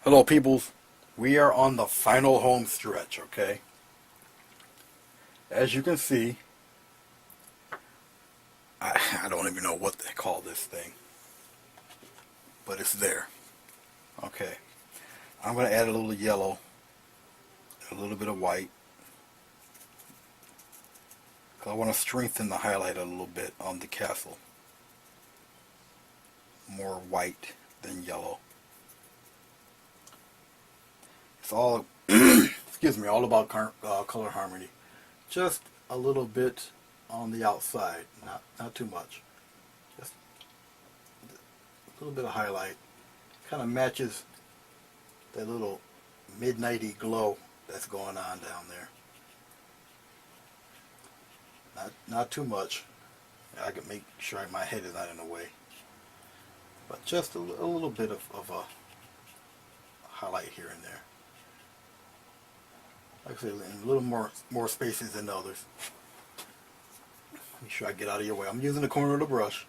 Hello, peoples. We are on the final home stretch, okay? As you can see, I don't even know what they call this thing, but it's there, okay? I'm going to add a little yellow, a little bit of white, because I want to strengthen the highlight a little bit on the castle. More white than yellow. It's all, excuse me, all about color harmony. Just a little bit on the outside, not too much. Just a little bit of highlight. Kind of matches that little midnighty glow that's going on down there. Not too much. I can make sure my head is not in the way. But just a little bit of a highlight here and there. Like I said, in a little more spaces than others. Make sure I get out of your way. I'm using the corner of the brush.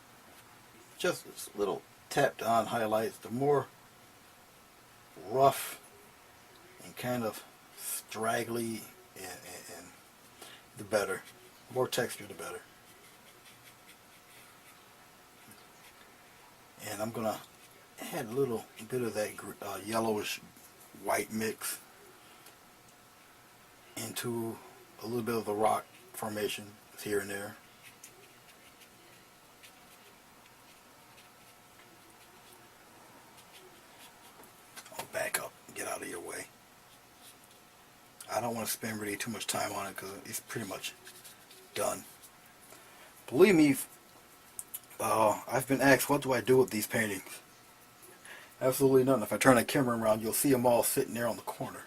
Just little tapped on highlights. The more rough and kind of straggly and the better. The more texture, the better. And I'm going to add a little bit of that yellowish white mix into a little bit of the rock formation here and there. I'll back up, get out of your way. I don't want to spend really too much time on it because it's pretty much done. Believe me, I've been asked, what do I do with these paintings? Absolutely nothing. If I turn the camera around, you'll see them all sitting there on the corner.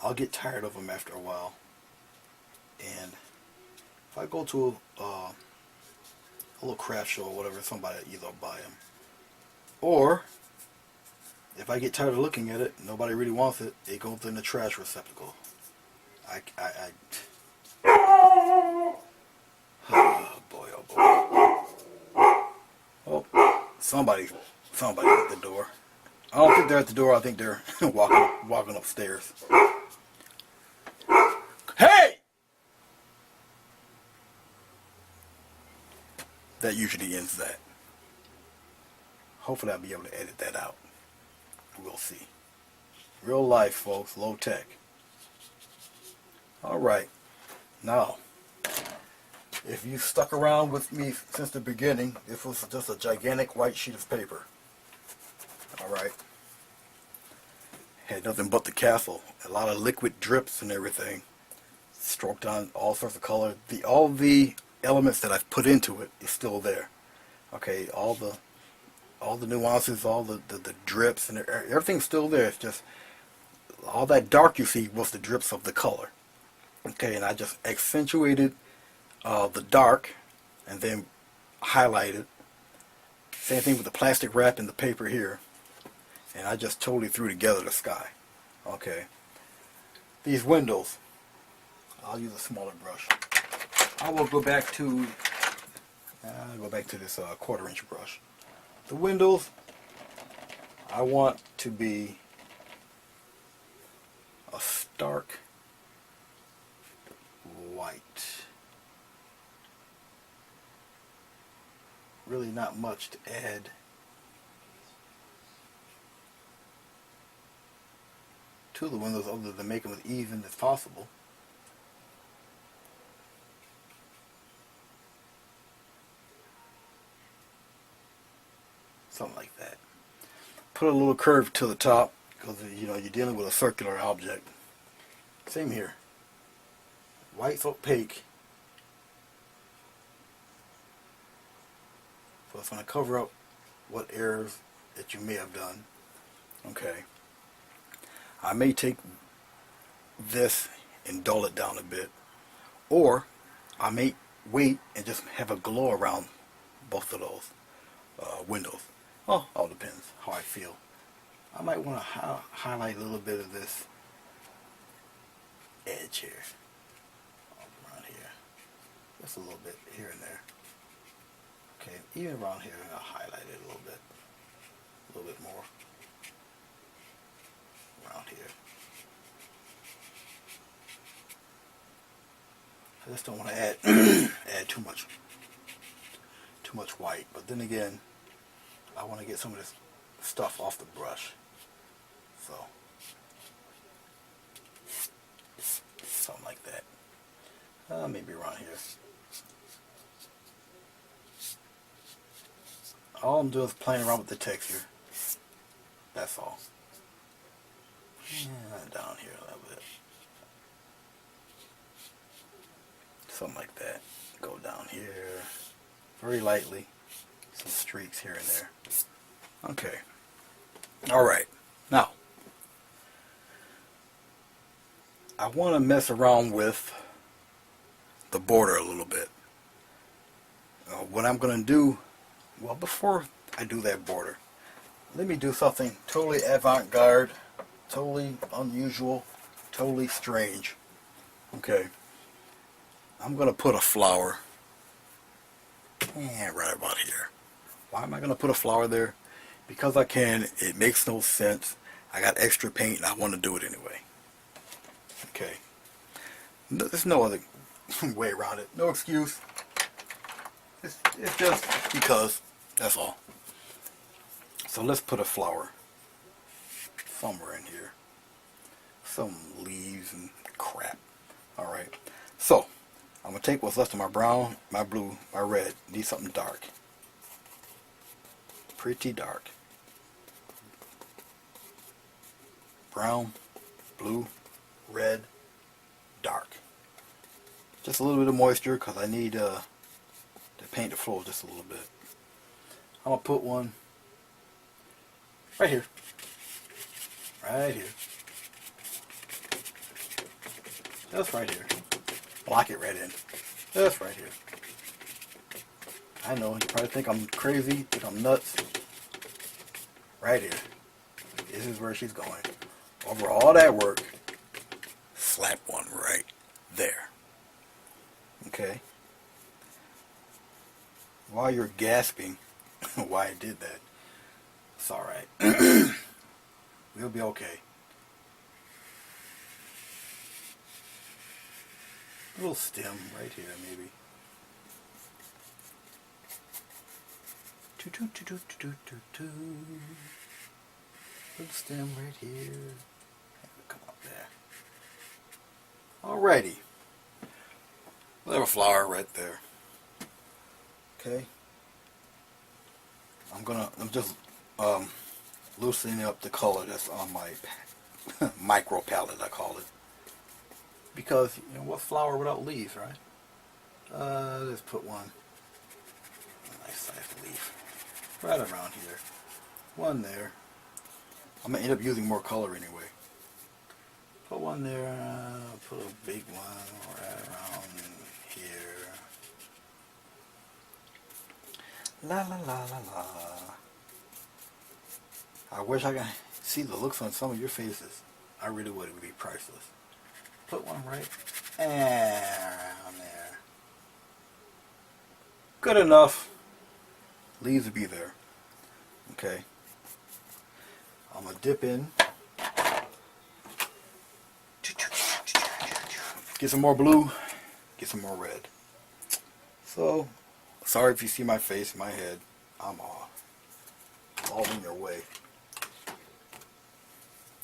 I'll get tired of them after a while. And if I go to a little craft show or whatever, somebody either buy them. Or, if I get tired of looking at it, nobody really wants it, it goes in the trash receptacle. Oh boy, oh boy. Oh, somebody's at the door. I don't think they're at the door. I think they're walking upstairs. Hey! That usually ends that. Hopefully I'll be able to edit that out. We'll see. Real life, folks. Low tech. Alright. Now, if you stuck around with me since the beginning, this was just a gigantic white sheet of paper. Alright. Had nothing but the castle. A lot of liquid drips and everything. Stroked on all sorts of color. All the elements that I've put into it is still there. Okay, all the nuances, all the drips, and everything's still there. It's just all that dark you see was the drips of the color. Okay, and I just accentuated the dark and then highlighted. Same thing with the plastic wrap and the paper here. And I just totally threw together the sky. Okay. These windows, I'll use a smaller brush. I will go back to this 1/4 inch brush. The windows, I want to be a stark white. Really not much to add to the windows other than make them as even as possible. Something like that. Put a little curve to the top because you're dealing with a circular object. Same here. White's opaque, so it's going to cover up what errors that you may have done. Okay. I may take this and dull it down a bit, or I may wait and just have a glow around both of those windows. Well, all depends how I feel. I might want to highlight a little bit of this edge here, around here, just a little bit here and there. Okay, even around here, I'll highlight it a little bit more. I just don't want to add add too much white. But then again, I want to get some of this stuff off the brush. So something like that. Maybe around here. All I'm doing is playing around with the texture. That's all. Down here a little bit. Something like that. Go down here. Very lightly. Some streaks here and there. Okay. Alright. Now, I want to mess around with the border a little bit. What I'm going to do, well, before I do that border, let me do something totally avant-garde, totally unusual, totally strange. Okay. I'm going to put a flower right about here. Why am I going to put a flower there? Because I can. It makes no sense. I got extra paint and I want to do it anyway. Okay. There's no other way around it. No excuse. It's just because. That's all. So let's put a flower somewhere in here. Some leaves and crap. Alright. So, I'm going to take what's left of my brown, my blue, my red. Need something dark. Pretty dark. Brown, blue, red, dark. Just a little bit of moisture because I need to paint the floor just a little bit. I'm going to put one right here. Right here. Just right here. Block it right in. Just right here. I know, you probably think I'm crazy, think I'm nuts. Right here. This is where she's going. Over all that work, slap one right there. Okay? While you're gasping why I did that, it's alright. We'll be okay. A little stem right here, maybe. Little stem right here. Come up there. Alrighty. We'll have a flower right there. Okay. I'm just loosening up the color that's on my micro palette, I call it. Because, you know, what flower without leaves, right? Let's put one. A nice sized leaf. Right around here. One there. I'm going to end up using more color anyway. Put one there. Put a big one right around here. La la la la la. I wish I could see the looks on some of your faces. I really would. It would be priceless. Put one right around there. Good enough. Leaves will be there. Okay. I'm going to dip in. Get some more blue. Get some more red. So, sorry if you see my face, my head. I'm all in your way.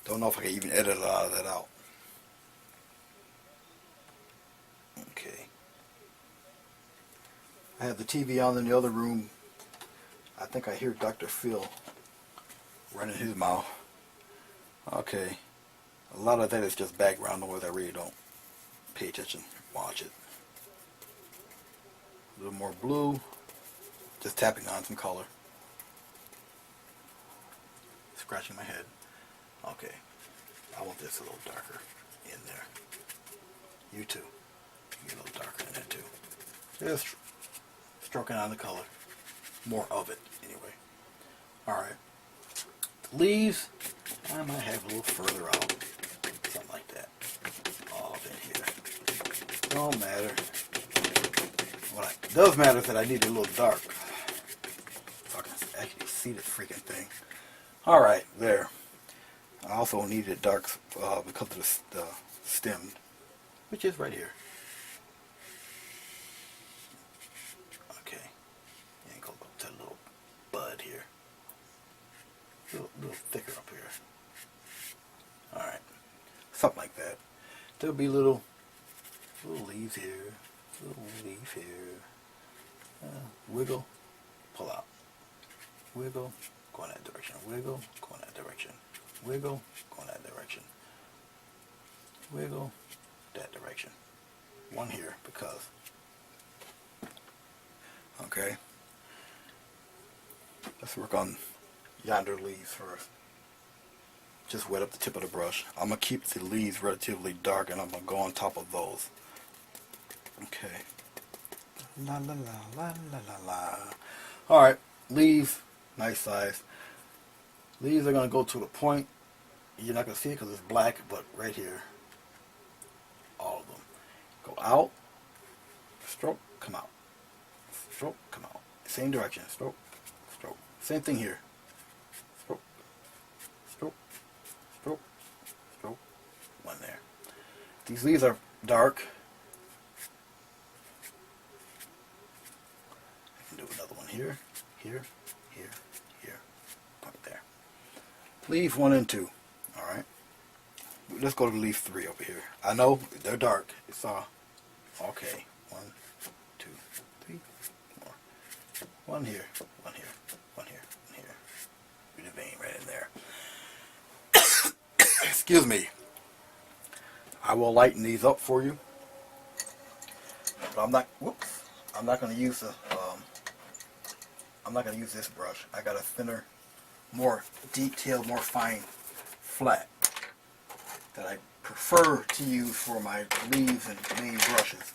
Don't know if I can even edit a lot of that out. Okay. I have the TV on in the other room. I think I hear Dr. Phil running his mouth. Okay. A lot of that is just background noise. I really don't pay attention. Watch it. A little more blue. Just tapping on some color. Scratching my head. Okay. I want this a little darker in there. You too. Get a little darker in there too. Just stroking on the color. More of it, anyway. Alright. Leaves, I might have a little further out. Something like that. All in here. Don't matter. What does matter is that I need it a little dark. So I can actually see the freaking thing. Alright, there. I also need it dark because of the stem, which is right here. little thicker up here. Alright. Something like that. There'll be little leaves here. Little leaf here. Wiggle. Pull out. Wiggle. Go in that direction. Wiggle. Go in that direction. Wiggle. Go in that direction. Wiggle. That direction. One here because. Okay. Let's work on yonder leaves first. Just wet up the tip of the brush. I'm going to keep the leaves relatively dark and I'm going to go on top of those. Okay. La la la la la la la. Alright, leaves, nice size. Leaves are going to go to the point. You're not going to see it because it's black, but right here. All of them. Go out, stroke, come out. Stroke, come out. Same direction, stroke, stroke. Same thing here. Stroke, stroke, stroke, stroke. One there. These leaves are dark. I can do another one here, here, here, here. Point there. Leaf 1 and 2. Alright. Let's go to leaf 3 over here. I know they're dark. It's okay. 1, 2, 3, 4. One here, one here, one here, one here. With a vein right in there. Excuse me. I will lighten these up for you. But I'm not. Whoops. I'm not going to use the. I'm not going to use this brush. I got a thinner, more detailed, more fine, flat that I prefer to use for my leaves and main brushes.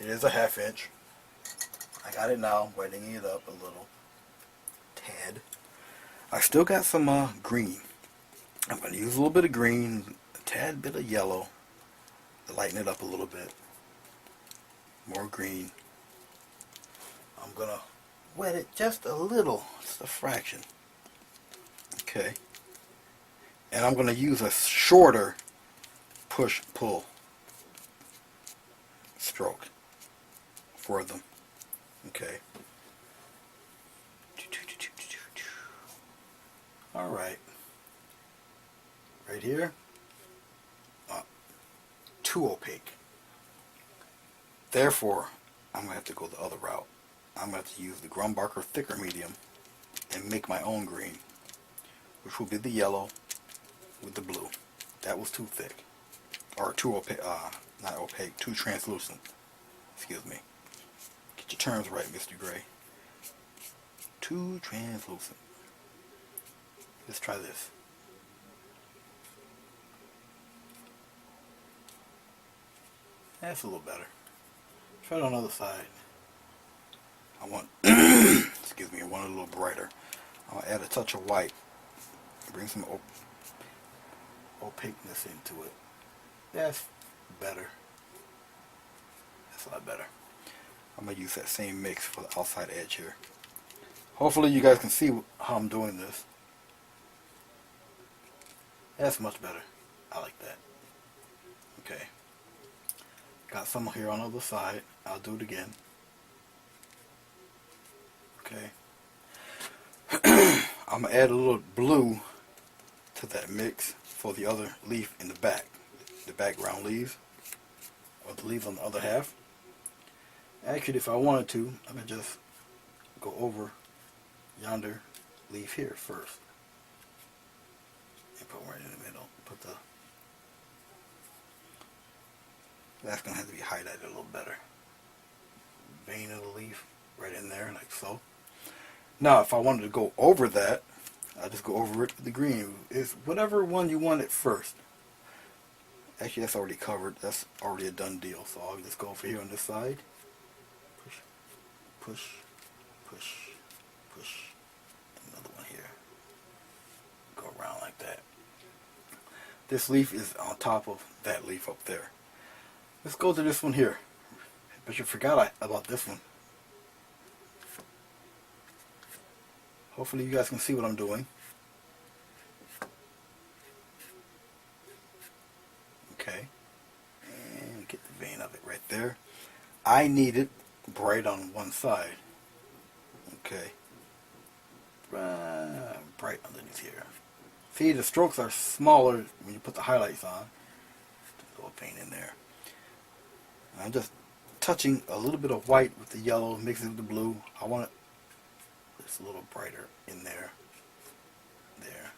It is a 1/2 inch. I got it now, wetting it up a little tad. I still got some green. I'm going to use a little bit of green, a tad bit of yellow to lighten it up a little bit. More green. I'm going to wet it just a little, just a fraction. Okay. And I'm going to use a shorter push-pull stroke for them. Okay. Alright. Right here. Too opaque. Therefore, I'm going to have to go the other route. I'm going to have to use the Grumbarker thicker medium and make my own green, which will be the yellow with the blue. That was too thick. Or too opaque, not opaque, too translucent. Excuse me. Get your terms right, Mr. Gray. Too translucent. Let's try this. That's a little better. Try it on the other side. I want, excuse me, I want it a little brighter. I'll add a touch of white. Bring some opaqueness into it. That's better. That's a lot better. I'm going to use that same mix for the outside edge here. Hopefully you guys can see how I'm doing this. That's much better. I like that. Okay. Got some here on the other side. I'll do it again. Okay. I'm going to add a little blue to that mix for the other leaf in the back. The background leaves. Or the leaves on the other half. Actually, if I wanted to, I could just go over yonder leaf here first. And put right in the middle. Put the... That's going to have to be highlighted a little better. Vein of the leaf right in there, like so. Now, if I wanted to go over that, I'll just go over it with the green. It's whatever one you want it first. Actually, that's already covered. That's already a done deal. So I'll just go over here on this side. Push, push, push, push. Another one here. Go around like that. This leaf is on top of that leaf up there. Let's go to this one here. But you forgot about this one. Hopefully you guys can see what I'm doing. Okay. And get the vein of it right there. I need it bright on one side. Okay. Bright underneath here. See, the strokes are smaller when you put the highlights on. A little paint in there. I'm just touching a little bit of white with the yellow, mixing with the blue. I want it just a little brighter in there. There.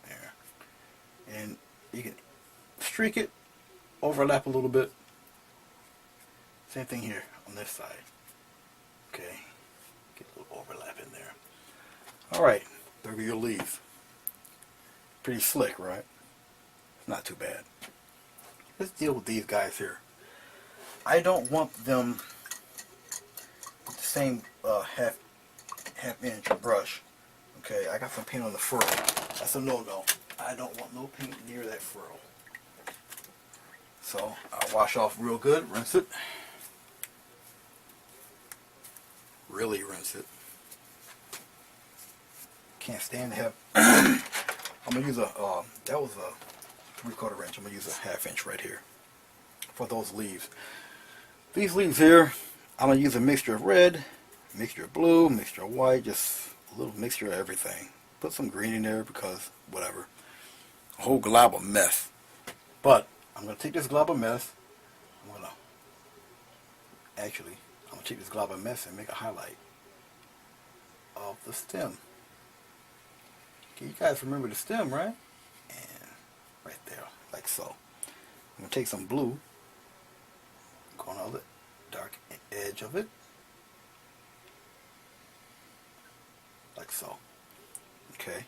There. And you can streak it, overlap a little bit. Same thing here on this side. Okay. Get a little overlap in there. Alright, there go your leaves. Pretty slick, right? Not too bad. Let's deal with these guys here. I don't want them with the same half inch brush. Okay, I got some paint on the furrow. That's a no-no. I don't want no paint near that furrow. So I'll wash off real good, rinse it. Really rinse it. Can't stand to have. I'm gonna use a. That was a 3/4 inch. I'm gonna use a 1/2 inch right here for those leaves. These leaves here, I'm gonna use a mixture of red, mixture of blue, mixture of white, just a little mixture of everything. Put some green in there because whatever. A whole glob of mess. But I'm gonna take this glob of mess. I'm gonna take this glob of mess and make a highlight of the stem. Okay, you guys remember the stem, right? And right there, like so. I'm gonna take some blue, go on the dark edge of it, like so. Okay.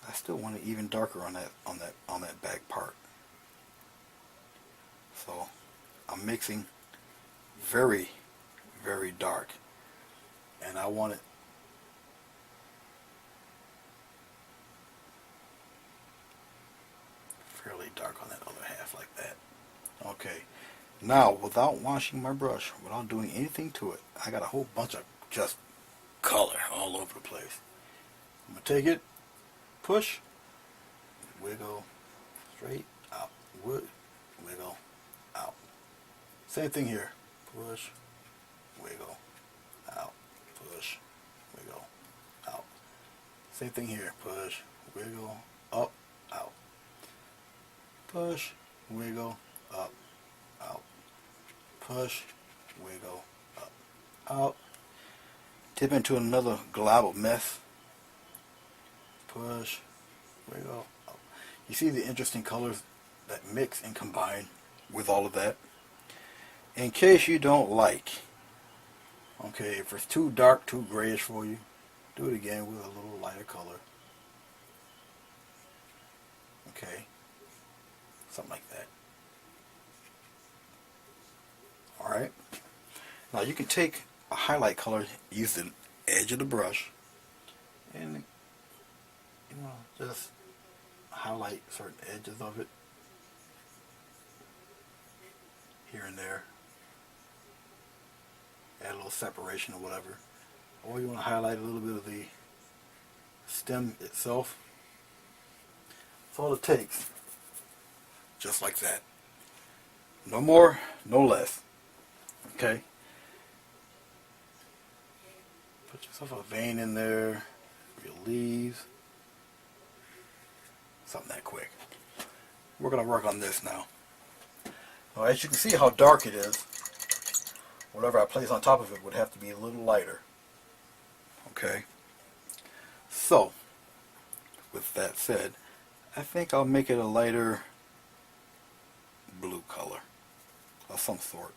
I still want it even darker on that back part. So I'm mixing very, very dark, and I want it fairly dark on that other half like that. Okay. Now, without washing my brush, without doing anything to it, I got a whole bunch of just color all over the place. I'm going to take it, push, wiggle, straight, out, wiggle, out. Same thing here. Push, wiggle, out, push, wiggle, out. Same thing here. Push, wiggle, up, out. Push, wiggle, up, out. Push, wiggle, up, out. Tip into another glob of mess. Push, wiggle, up. You see the interesting colors that mix and combine with all of that? In case you don't like, okay, if it's too dark, too grayish for you, do it again with a little lighter color. Okay, something like that. Alright, now you can take a highlight color, use the edge of the brush, and just highlight certain edges of it here and there. Add a little separation or whatever. Or you want to highlight a little bit of the stem itself. That's all it takes. Just like that. No more, no less. Okay? Put yourself a vein in there. Your leaves. Something that quick. We're going to work on this now. Now, as you can see how dark it is, whatever I place on top of it would have to be a little lighter. Okay? So, with that said, I think I'll make it a lighter blue color of some sort.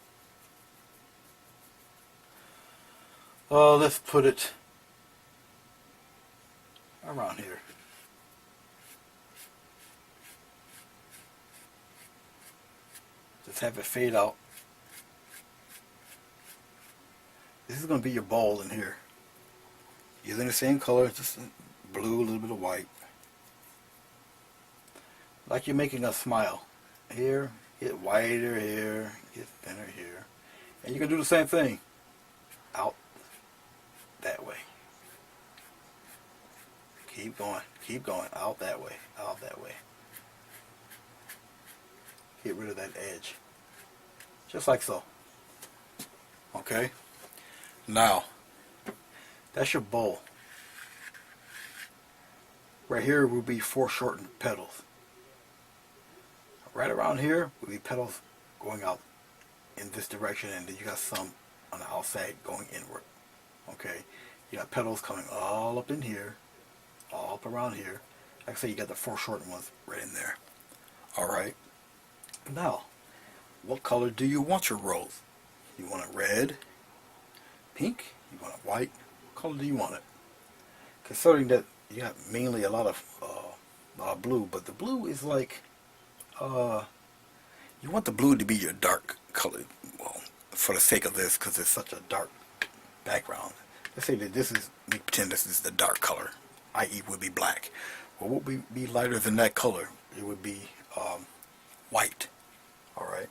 Let's put it around here. Just have it fade out. This is going to be your bowl in here. Using the same color, just blue, a little bit of white. Like you're making a smile. Here, get whiter here, get thinner here. And you can do the same thing. Out that way. Keep going, out that way, out that way. Get rid of that edge. Just like so. Okay? Now, that's your bowl. Right here will be foreshortened petals. Right around here will be petals going out in this direction, and then you got some on the outside going inward. Okay, you got petals coming all up in here, all up around here. Like I say, you got the foreshortened ones right in there. All right. Now, what color do you want your rose? You want it red, pink? You want it white? What color do you want it? Considering that you got mainly a lot of blue, but the blue is like you want the blue to be your dark color. Well, for the sake of this, because it's such a dark background. Let's say that this is, we pretend this is the dark color, i.e. would be black. Well, what would be lighter than that color? It would be white. All right.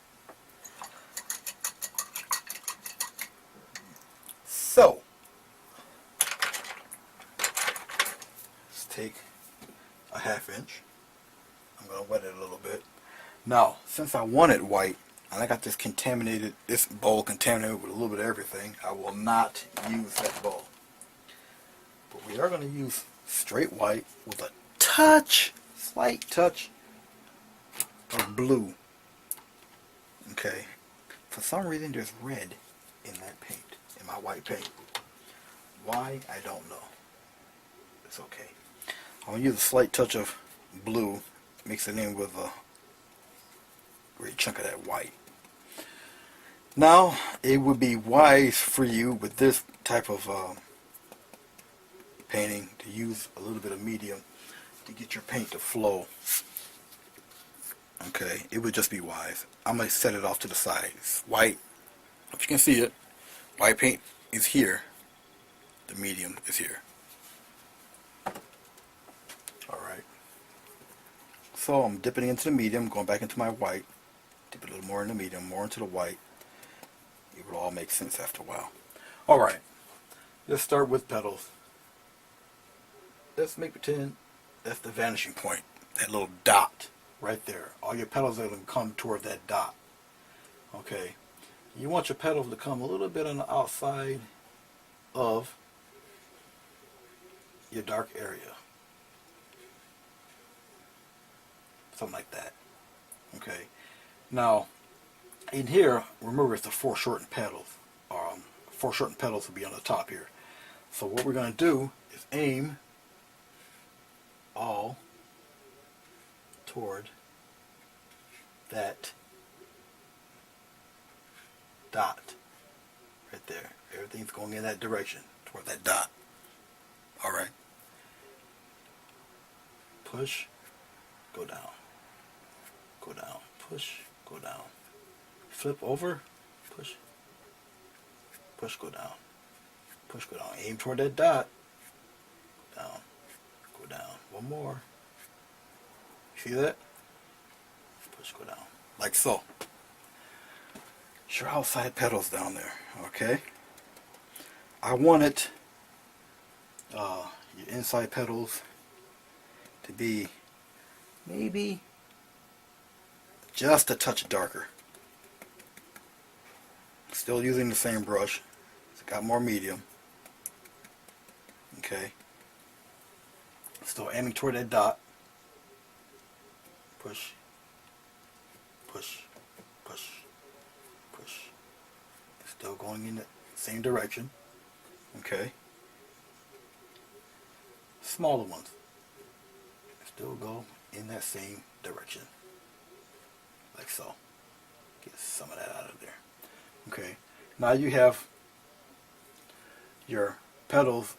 So, let's take a 1/2 inch. I'm going to wet it a little bit. Now, since I want it white, and I got this bowl contaminated with a little bit of everything, I will not use that bowl. But we are going to use straight white with a slight touch of blue. Okay. For some reason, there's red in that paint, in my white paint. Why, I don't know. It's okay. I'm going to use a slight touch of blue, mix it in with a great chunk of that white. Now, it would be wise for you with this type of painting to use a little bit of medium to get your paint to flow. Okay, it would just be wise. I'm going to set it off to the side. It's white. If you can see it, white paint is here. The medium is here. Alright. So I'm dipping into the medium, going back into my white. Dip a little more in the medium, more into the white. It will all make sense after a while. Alright. Let's start with petals. Let's make pretend that's the vanishing point. That little dot right there. All your petals are going to come toward that dot. Okay. You want your petals to come a little bit on the outside of your dark area. Something like that. Okay. Now, in here, remember it's the foreshortened petals. Foreshortened petals will be on the top here. So what we're going to do is aim all toward that dot right there. Everything's going in that direction, toward that dot. Alright. Push, go down. Go down. Push, go down. Flip over, push, push, go down. Push, go down. Aim toward that dot. Down. Go down. One more. See that? Push, go down. Like so. It's your outside petals down there. Okay? I wanted your inside petals to be maybe just a touch darker. Still using the same brush. It's got more medium. Okay. Still aiming toward that dot. Push. Push. Push. Push. Still going in the same direction. Okay. Smaller ones still go in that same direction. Like so. Get some of that out of there. Okay. Now you have your petals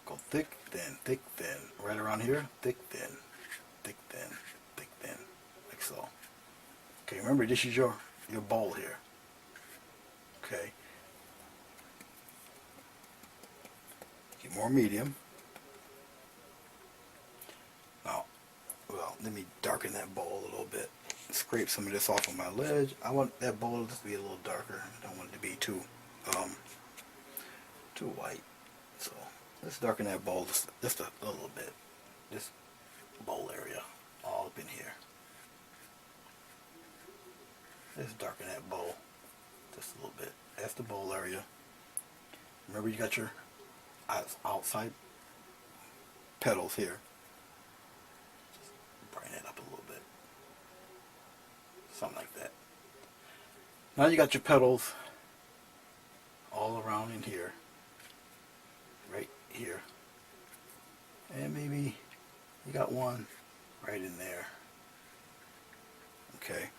go thick, thin, thick, thin. Right around here, thick, thin, thick, thin, thick, thin. Like so. Okay, remember this is your bowl here. Okay. Get more medium. Now, well, let me darken that bowl a little bit. Scrape some of this off of my ledge. I want that bowl to be a little darker. I don't want it to be too white. So let's darken that bowl just a little bit. This bowl area, all up in here. Let's darken that bowl just a little bit. That's the bowl area. Remember, you got your outside petals here. Just brighten it up a little bit. Something like that. Now you got your petals all around in here. Right here. And maybe you got one right in there. Okay.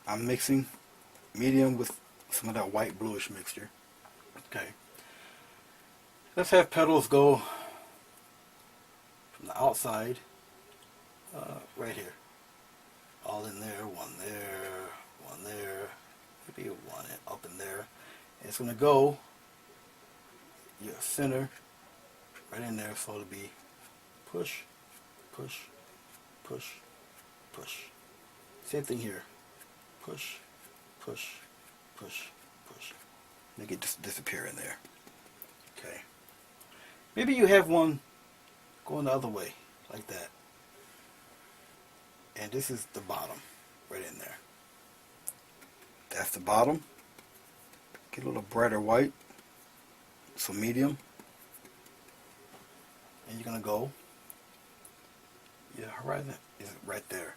I'm mixing medium with some of that white bluish mixture. Okay. Let's have petals go from the outside, right here. All in there, one there, maybe one up in there. And it's going to go your center right in there, so it'll be push, push, push, push. Same thing here. Push, push, push, push. Make it just disappear in there. Okay. Maybe you have one going the other way, like that. And this is the bottom, right in there. That's the bottom. Get a little brighter white. So medium. And you're going to go, your horizon is right there.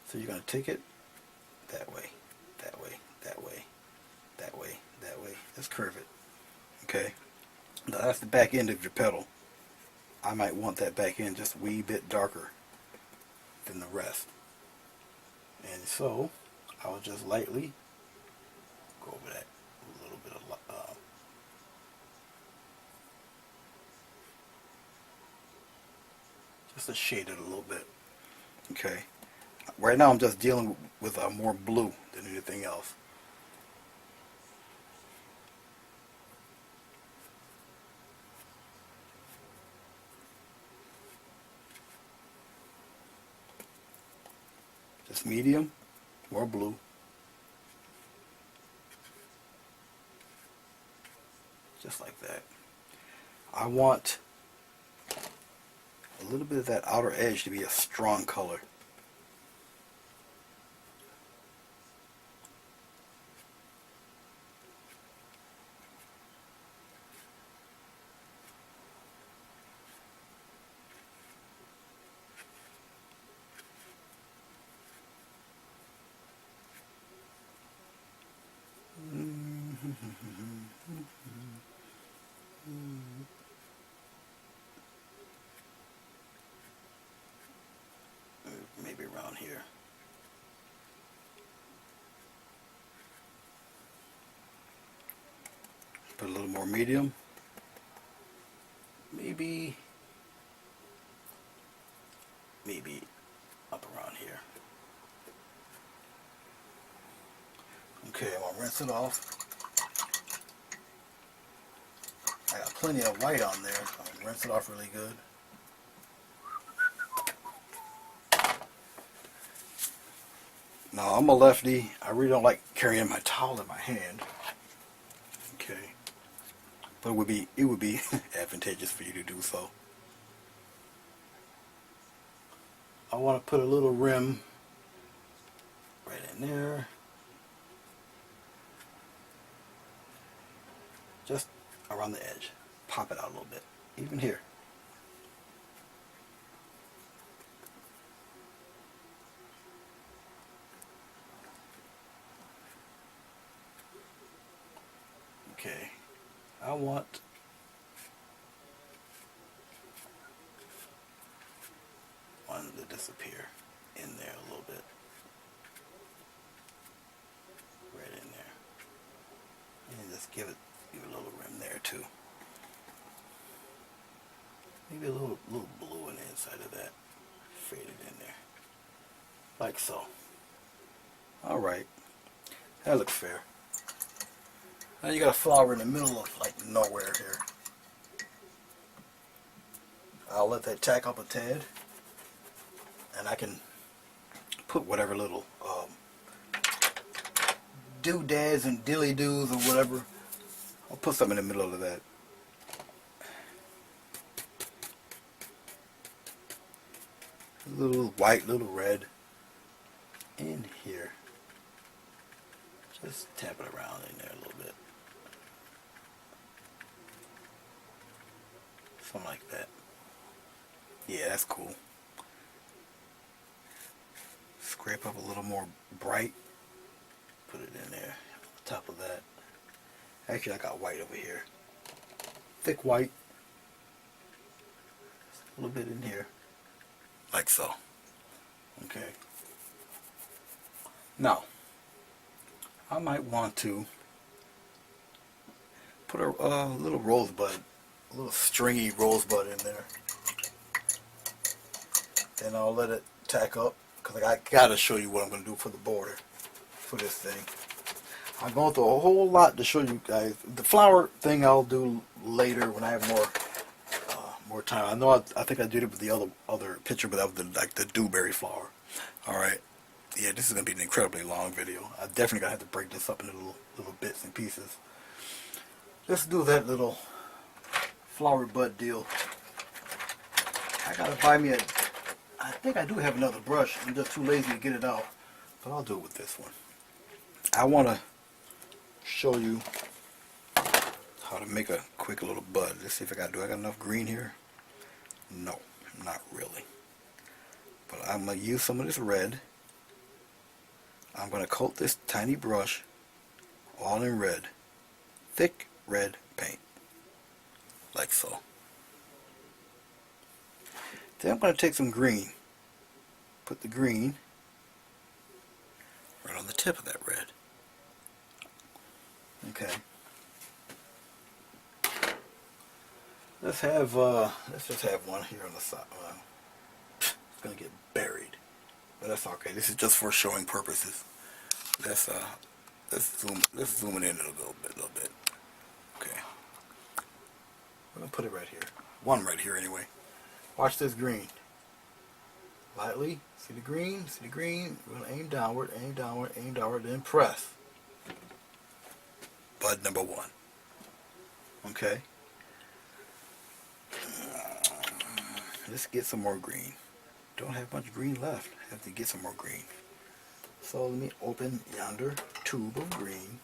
So you're going to take it that way, that way, that way, that way, that way. Let's curve it. Okay. Now that's the back end of your petal. I might want that back end just a wee bit darker than the rest. And so I'll just lightly go over that a little bit of just to shade it a little bit. Okay. Right now I'm just dealing with more blue than anything else. Just medium, more blue. Just like that. I want a little bit of that outer edge to be a strong color. Maybe around here. Put a little more medium. Maybe up around here. Okay, I'm gonna rinse it off. I got plenty of white on there, so I'm gonna rinse it off really good. Now I'm a lefty. I really don't like carrying my towel in my hand. Okay. But it would be advantageous for you to do so. I want to put a little rim right in there. Just around the edge. Pop it out a little bit. Even here. Okay. I want one to disappear in there a little bit. Right in there. And just give it a little rim there too. Maybe a little blue on the inside of that. Faded in there. Like so. Alright. That looks fair. Now you got a flower in the middle of like nowhere here. I'll let that tack up a tad. And I can put whatever little doodads and dilly-doos or whatever. I'll put something in the middle of that. A little white, little red in here. Just tap it around in there a little bit. Something like that. Yeah, that's cool. Scrape up a little more bright. Put it in there. On top of that. Actually, I got white over here. Thick white. A little bit in here. Like so. Okay. Now, I might want to put a little rosebud, a little stringy rosebud in there. Then I'll let it tack up, because I gotta show you what I'm gonna do for the border for this thing. I'm going through a whole lot to show you guys. The flower thing I'll do later when I have more time. I know I think I did it with the other picture, but that was the dewberry flower. All right. Yeah, this is gonna be an incredibly long video. I definitely gotta have to break this up into little bits and pieces. Let's do that little flower bud deal. I gotta buy me I think I do have another brush. I'm just too lazy to get it out, but I'll do it with this one. I want to show you how to make a quick little bud. Let's see if I got enough green here. No, not really. But I'm going to use some of this red. I'm going to coat this tiny brush all in red. Thick red paint. Like so. Then I'm going to take some green. Put the green right on the tip of that red. Okay. Let's just have one here on the side. It's gonna get buried, but that's okay. This is just for showing purposes. Let's zoom it in a little bit. Okay. I'm gonna put it right here. One right here anyway. Watch this green. Lightly. See the green? See the green? We're gonna aim downward, then press. Bud number one. Okay. Let's get some more green. Don't have much green left. Have to get some more green. So let me open yonder tube of green.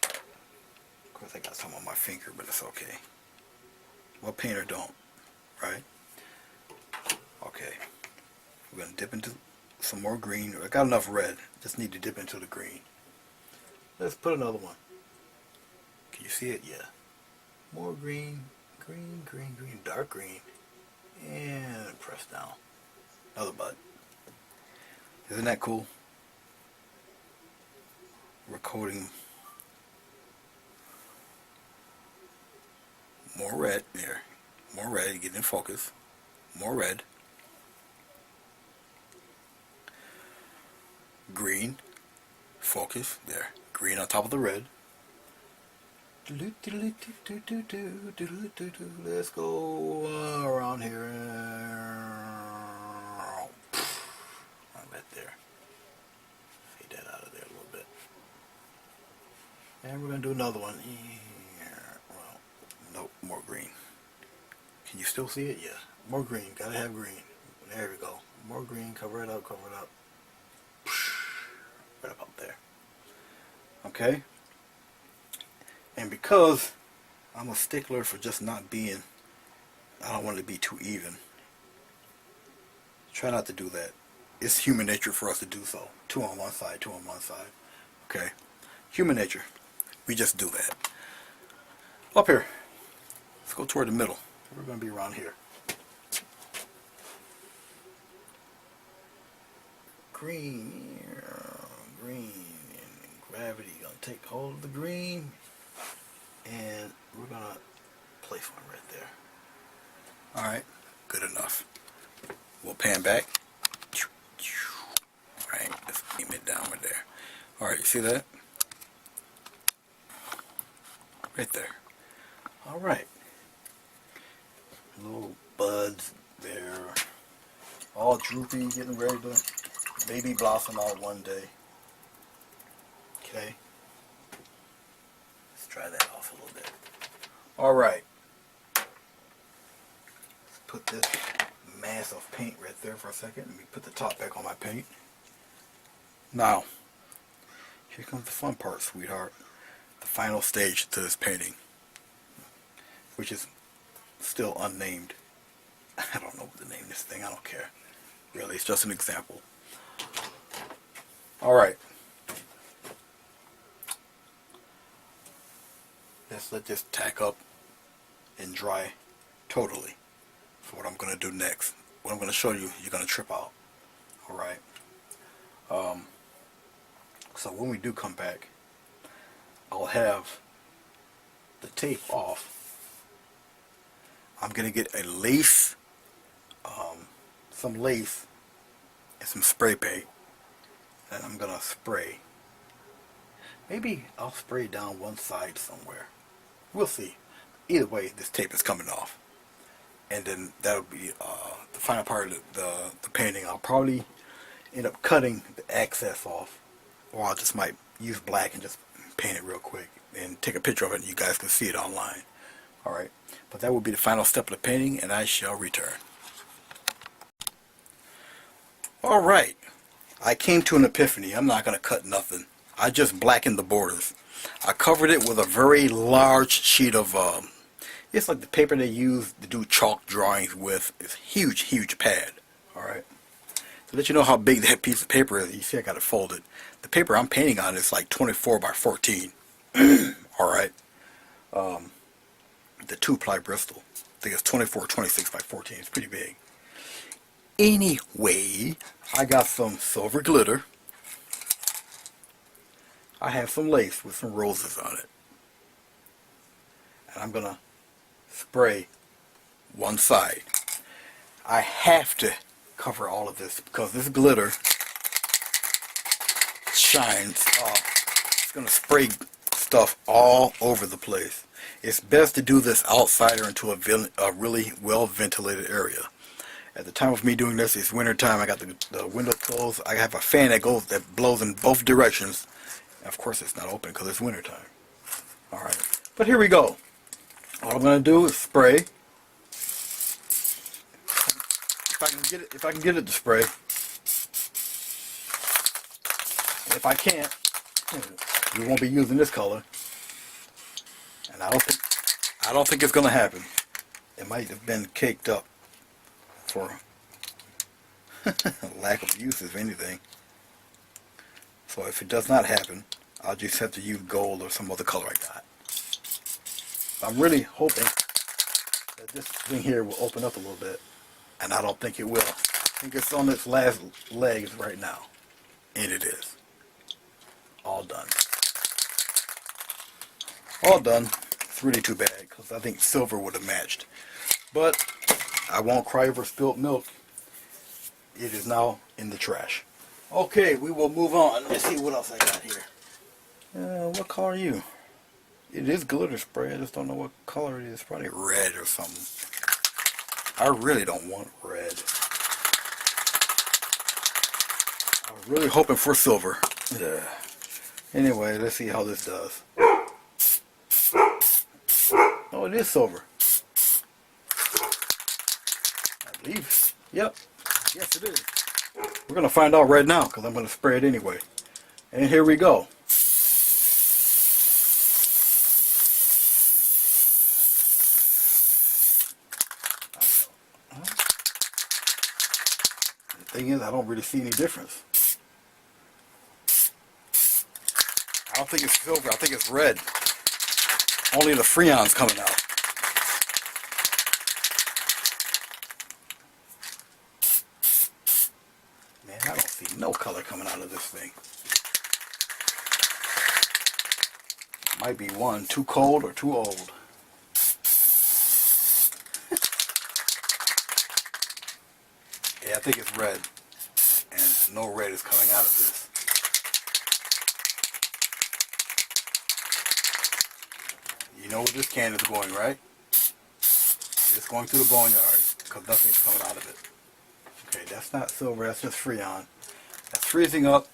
Of course I got some on my finger, but it's okay. What painter don't, right? Okay. We're gonna dip into some more green. I got enough red. Just need to dip into the green. Let's put another one. Can you see it? Yeah. More green, green, dark green. And press down. Another bud. Isn't that cool? We're coating more red there. More red, get in focus. More red. Green. Focus. There. Green on top of the red. Let's go around here. Right there. Fade that out of there a little bit. And we're going to do another one here. Well, nope, more green. Can you still see it? Yeah. More green. Gotta have green. There we go. More green. Cover it up, cover it up. Right up there. Okay? And because I'm a stickler for just not being, I don't want it to be too even. Try not to do that. It's human nature for us to do so. Two on one side, two on one side. Okay? Human nature. We just do that. Up here. Let's go toward the middle. We're going to be around here. Green, green, and gravity going to take hold of the green. And we're going to place one right there. Alright, good enough. We'll pan back. Alright, let's aim it down right there. Alright, you see that? Right there. Alright. Little buds there. All droopy, getting ready to baby blossom out one day. Okay. Let's dry that off a little bit. Alright. Let's put this mass of paint right there for a second. Let me put the top back on my paint. Now, here comes the fun part, sweetheart. The final stage to this painting. which is still unnamed. I don't know what to name this thing. I don't care. Really, it's just an example. Alright. Let's let this tack up and dry totally for what I'm going to do next. What I'm going to show you, you're going to trip out. Alright. So when we do come back, I'll have the tape off. I'm going to get a lace, some lace and some spray paint, and I'm going to spray. Maybe I'll spray down one side somewhere. We'll see. Either way, this tape is coming off. And then that'll be the final part of the painting. I'll probably end up cutting the excess off, or I just might use black and just paint it real quick and take a picture of it and you guys can see it online. Alright, but that will be the final step of the painting, and I shall return. Alright, I came to an epiphany. I'm not going to cut nothing. I just blackened the borders. I covered it with a very large sheet of, it's like the paper they use to do chalk drawings with. It's huge, huge pad. Alright, to let you know how big that piece of paper is, you see I got it folded. The paper I'm painting on is like 24 by 14. Alright. The 2-ply Bristol. I think it's 24, 26 by 14. It's pretty big. Anyway, I got some silver glitter. I have some lace with some roses on it. And I'm going to spray one side. I have to cover all of this because this glitter shines off. It's going to spray stuff all over the place. It's best to do this outside or into a really well ventilated area. At the time of me doing this, it's winter time. I got the window closed. I have a fan that blows in both directions. And of course it's not open because it's winter time. Alright, but here we go. All I'm going to do is spray. If I can get it to spray. And if I can't, we won't be using this color. And I don't think it's going to happen. It might have been caked up for lack of use, if anything. So if it does not happen, I'll just have to use gold or some other color I got. I'm really hoping that this thing here will open up a little bit, and I don't think it will. I think it's on its last legs right now, and it is. All done. All done. It's really too bad because I think silver would have matched. But I won't cry over spilled milk. It is now in the trash. Okay, we will move on. Let's see what else I got here. What color are you? It is glitter spray. I just don't know what color it is. Probably red or something. I really don't want red. I was really hoping for silver. Yeah. Anyway, let's see how this does. Oh, it is silver. I believe. Yep. Yes, it is. We're going to find out right now because I'm going to spray it anyway. And here we go. The thing is, I don't really see any difference. I don't think it's silver. I think it's red. Only the Freon's coming out. Man, I don't see no color coming out of this thing. Might be one too cold or too old. Yeah, I think it's red. And no red is coming out of this. You know where this can is going, right? It's going to the boneyard because nothing's coming out of it. Okay, that's not silver, that's just Freon. That's freezing up,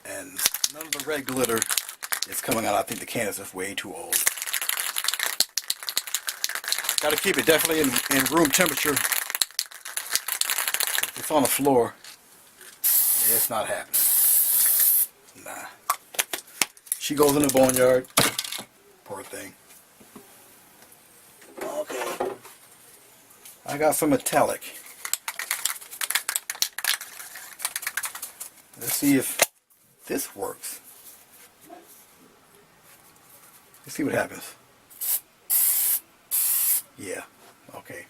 and none of the red glitter is coming out. I think the can is just way too old. Got to keep it definitely in room temperature. If it's on the floor, it's not happening. Nah. She goes in the boneyard. Poor thing. I got some metallic. Let's see if this works. Let's see what happens. Yeah, okay.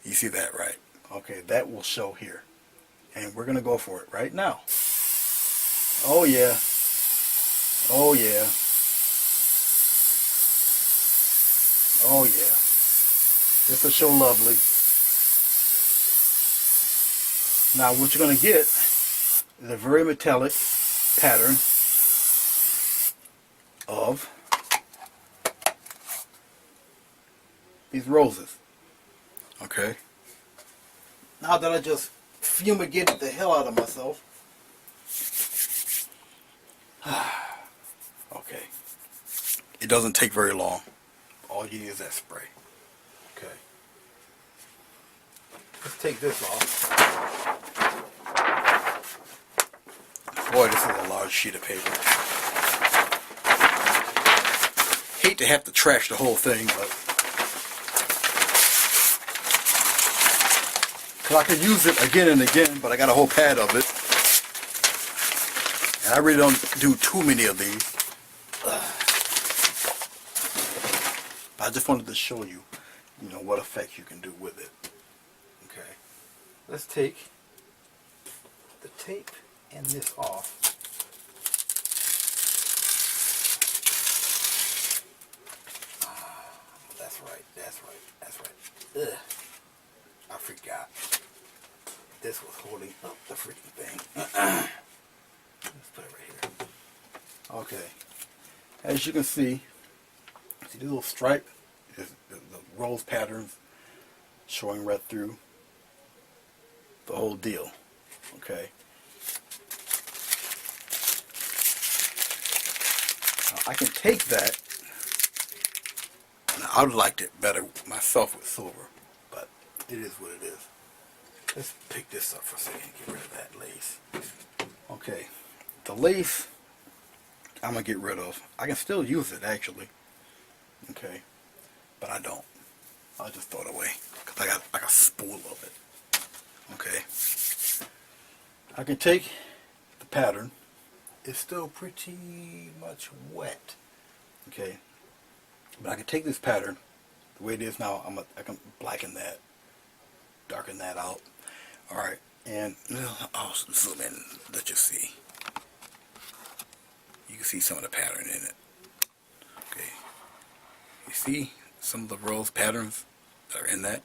You see that, right? Okay, that will show here. And we're going to go for it right now. Oh yeah. Oh yeah. Oh yeah. This will show lovely. Now what you're going to get is a very metallic pattern of these roses. Okay. Now that I just fumigated the hell out of myself. Okay. It doesn't take very long. All you need is that spray. Okay. Let's take this off. Boy, this is a large sheet of paper. Hate to have to trash the whole thing, but because I could use it again and again, but I got a whole pad of it. And I really don't do too many of these. I just wanted to show you, what effect you can do with it. Okay. Let's take the tape and this off. That's right. Ugh. I forgot. This was holding up the freaking thing. Let's put it right here. Okay. As you can see the little stripe, the rose patterns showing right through the whole deal. Okay. Now, I can take that, and I would have liked it better myself with silver, but it is what it is. Let's pick this up for a second and get rid of that lace. Okay, the lace I'm going to get rid of. I can still use it actually. Okay, but I don't. I'll just throw it away because I got like a spool of it. Okay, I can take the pattern. It's still pretty much wet. Okay, but I can take this pattern the way it is now. I can blacken that, darken that out. All right, and I'll zoom in, let you see. You can see some of the pattern in it. Okay, you see some of the rose patterns that are in that,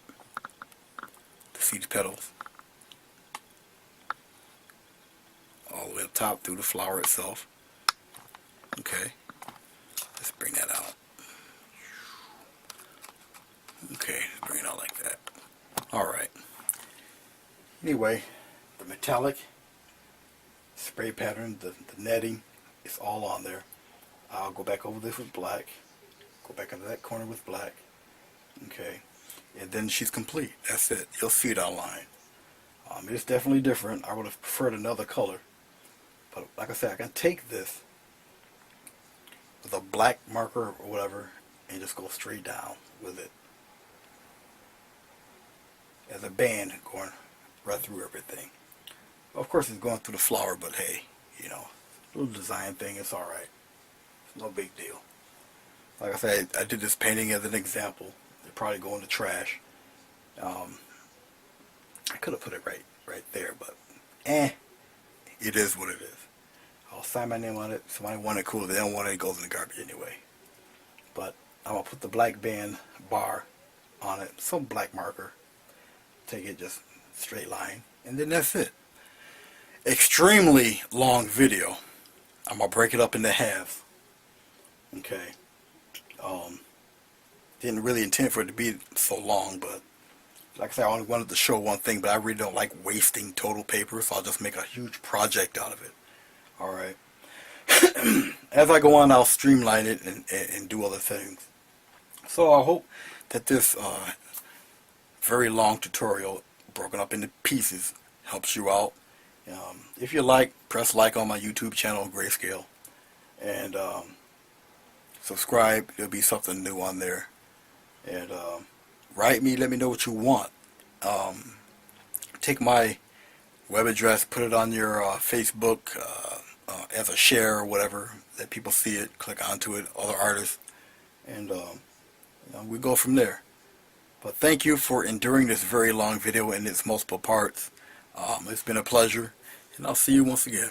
the seed petals, all the way up top through the flower itself. Okay, let's bring that out. Okay, bring it out like that. Alright. Anyway, the metallic spray pattern, the netting, it's all on there. I'll go back over this with black. Go back into that corner with black. Okay. And then she's complete. That's it. You'll see it online. It's definitely different. I would have preferred another color. But like I said, I can take this with a black marker or whatever and just go straight down with it. As a band going right through everything. Of course it's going through the flower, but hey, little design thing, it's alright. It's no big deal. Like I said, I did this painting as an example. It'd probably go in the trash. I could have put it right there, but it is what it is. I'll sign my name on it. Somebody want it, cool. If they don't want it, it goes in the garbage anyway. But I'm going to put the black band bar on it, some black marker. Take it just straight line, and then that's it. Extremely long video. I'm going to break it up into halves. Okay. Didn't really intend for it to be so long, but like I said, I only wanted to show one thing, but I really don't like wasting total paper, so I'll just make a huge project out of it. Alright. As I go on, I'll streamline it and do other things. So I hope that this very long tutorial, broken up into pieces, helps you out. If you like, press like on my YouTube channel, Grayscale, and subscribe. There'll be something new on there, and write me, let me know what you want. Take my web address, put it on your Facebook as a share or whatever, let people see it, click onto it, other artists, and we go from there. But thank you for enduring this very long video in its multiple parts. It's been a pleasure, and I'll see you once again.